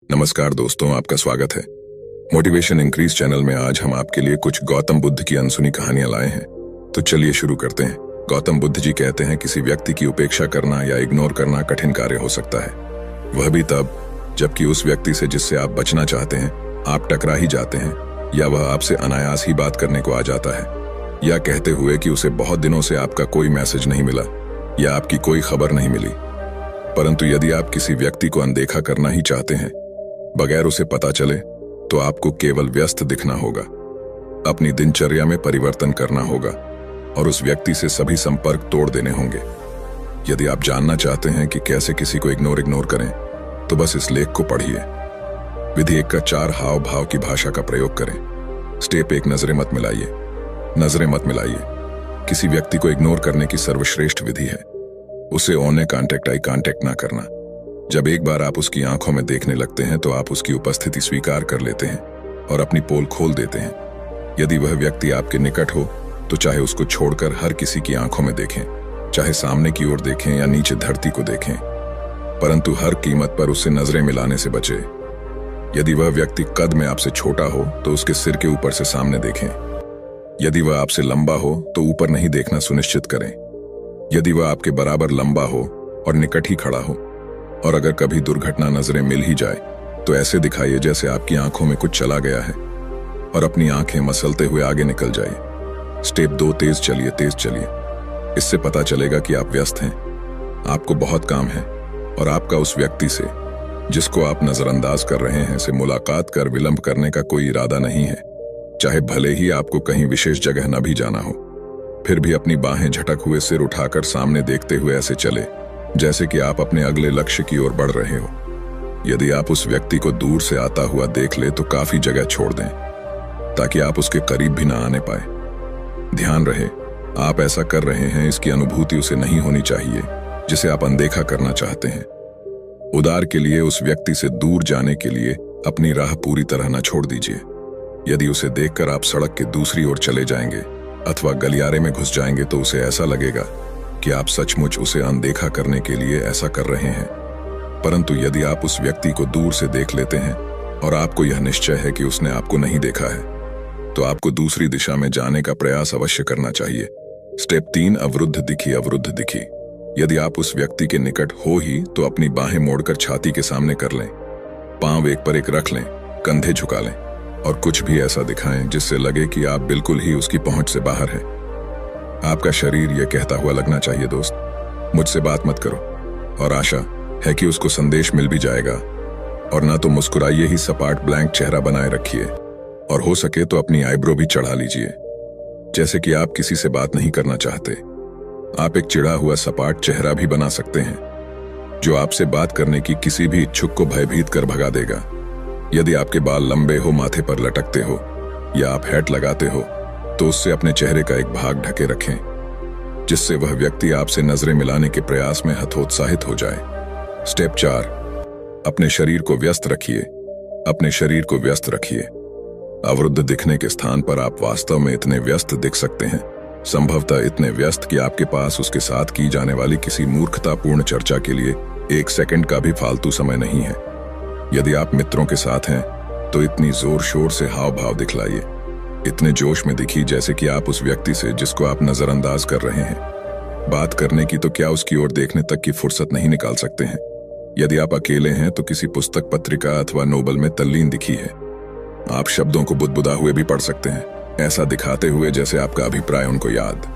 नमस्कार दोस्तों, आपका स्वागत है मोटिवेशन इंक्रीज चैनल में। आज हम आपके लिए कुछ गौतम बुद्ध की अनसुनी कहानियां लाए हैं। तो चलिए शुरू करते हैं। गौतम बुद्ध जी कहते हैं, किसी व्यक्ति की उपेक्षा करना या इग्नोर करना कठिन कार्य हो सकता है, वह भी तब जबकि उस व्यक्ति से जिससे आप बचना चाहते हैं आप टकरा ही जाते हैं, या वह आपसे अनायास ही बात करने को आ जाता है, या कहते हुए कि उसे बहुत दिनों से आपका कोई मैसेज नहीं मिला या आपकी कोई खबर नहीं मिली। परंतु यदि आप किसी व्यक्ति को अनदेखा करना ही चाहते हैं बगैर उसे पता चले, तो आपको केवल व्यस्त दिखना होगा, अपनी दिनचर्या में परिवर्तन करना होगा और उस व्यक्ति से सभी संपर्क तोड़ देने होंगे। यदि आप जानना चाहते हैं कि कैसे किसी को इग्नोर करें, तो बस इस लेख को पढ़िए। विधि 1 का 4 हाव भाव की भाषा का प्रयोग करें। स्टेप 1, नजरें मत मिलाइए। नजरें मत मिलाइए किसी व्यक्ति को इग्नोर करने की सर्वश्रेष्ठ विधि है। उसे ऑन कांटेक्ट, आई कांटेक्ट ना करना। जब एक बार आप उसकी आंखों में देखने लगते हैं तो आप उसकी उपस्थिति स्वीकार कर लेते हैं और अपनी पोल खोल देते हैं। यदि वह व्यक्ति आपके निकट हो तो चाहे उसको छोड़कर हर किसी की आंखों में देखें, चाहे सामने की ओर देखें या नीचे धरती को देखें, परंतु हर कीमत पर उससे नजरें मिलाने से बचे। यदि वह व्यक्ति कद में आपसे छोटा हो तो उसके सिर के ऊपर से सामने देखें। यदि वह आपसे लंबा हो तो ऊपर नहीं देखना सुनिश्चित करें। यदि वह आपके बराबर लंबा हो और निकट ही खड़ा हो, और अगर कभी दुर्घटना नजरें मिल ही जाए तो ऐसे दिखाइए जैसे आपकी आंखों में कुछ चला गया है और अपनी आंखें मसलते हुए आगे निकल जाइए। स्टेप 2, तेज चलिए, तेज चलिए। इससे पता चलेगा कि आप व्यस्त हैं, आपको बहुत काम है और आपका उस व्यक्ति से जिसको आप नजरअंदाज कर रहे हैं से मुलाकात कर विलंब करने का कोई इरादा नहीं है। चाहे भले ही आपको कहीं विशेष जगह न भी जाना हो, फिर भी अपनी बाहें झटक हुए सिर उठाकर सामने देखते हुए ऐसे चले जैसे कि आप अपने अगले लक्ष्य की ओर बढ़ रहे हो। यदि आप उस व्यक्ति को दूर से आता हुआ देख ले तो काफी जगह छोड़ दें ताकि आप उसके करीब भी ना आने पाए। ध्यान रहे, आप ऐसा कर रहे हैं इसकी अनुभूति उसे नहीं होनी चाहिए जिसे आप अनदेखा करना चाहते हैं। उदार के लिए उस व्यक्ति से दूर जाने के लिए अपनी राह पूरी तरह न छोड़ दीजिए। यदि उसे देखकर आप सड़क के दूसरी ओर चले जाएंगे अथवा गलियारे में घुस जाएंगे तो उसे ऐसा लगेगा कि आप सचमुच उसे अनदेखा करने के लिए ऐसा कर रहे हैं। परंतु यदि आप उस व्यक्ति को दूर से देख लेते हैं और आपको यह निश्चय है कि उसने आपको नहीं देखा है, तो आपको दूसरी दिशा में जाने का प्रयास अवश्य करना चाहिए। स्टेप 3, अवरुद्ध दिखी, अवरुद्ध दिखी। यदि आप उस व्यक्ति के निकट हो ही तो अपनी बाहें मोड़कर छाती के सामने कर लें, पांव एक पर एक रख लें, कंधे झुका लें और कुछ भी ऐसा दिखाएं जिससे लगे कि आप बिल्कुल ही उसकी पहुंच से बाहर हैं। आपका शरीर यह कहता हुआ लगना चाहिए, दोस्त मुझसे बात मत करो, और आशा है कि उसको संदेश मिल भी जाएगा। और ना तो मुस्कुराइए ही, सपाट ब्लैंक चेहरा बनाए रखिए और हो सके तो अपनी आईब्रो भी चढ़ा लीजिए जैसे कि आप किसी से बात नहीं करना चाहते। आप एक चिढ़ा हुआ सपाट चेहरा भी बना सकते हैं जो आपसे बात करने की किसी भी इच्छुक को भयभीत कर भगा देगा। यदि आपके बाल लंबे हो, माथे पर लटकते हो या आप हैट लगाते हो तो उससे अपने चेहरे का एक भाग ढके रखें जिससे वह व्यक्ति आपसे नजरें मिलाने के प्रयास में हतोत्साहित हो जाए। स्टेप 4, अपने शरीर को व्यस्त रखिए। अपने शरीर को व्यस्त रखिए। अवरुद्ध दिखने के स्थान पर आप वास्तव में इतने व्यस्त दिख सकते हैं, संभवतः इतने व्यस्त कि आपके पास उसके साथ की जाने वाली किसी मूर्खतापूर्ण चर्चा के लिए 1 सेकंड का भी फालतू समय नहीं है। यदि आप मित्रों के साथ हैं तो इतनी जोर शोर से हाव भाव दिखलाइए, इतने जोश में दिखिए जैसे कि आप उस व्यक्ति से जिसको आप नजरअंदाज कर रहे हैं बात करने की तो क्या उसकी ओर देखने तक की फुर्सत नहीं निकाल सकते हैं। यदि आप अकेले हैं तो किसी पुस्तक, पत्रिका अथवा नोबल में तल्लीन दिखी है। आप शब्दों को बुदबुदा हुए भी पढ़ सकते हैं, ऐसा दिखाते हुए जैसे आपका अभिप्राय उनको याद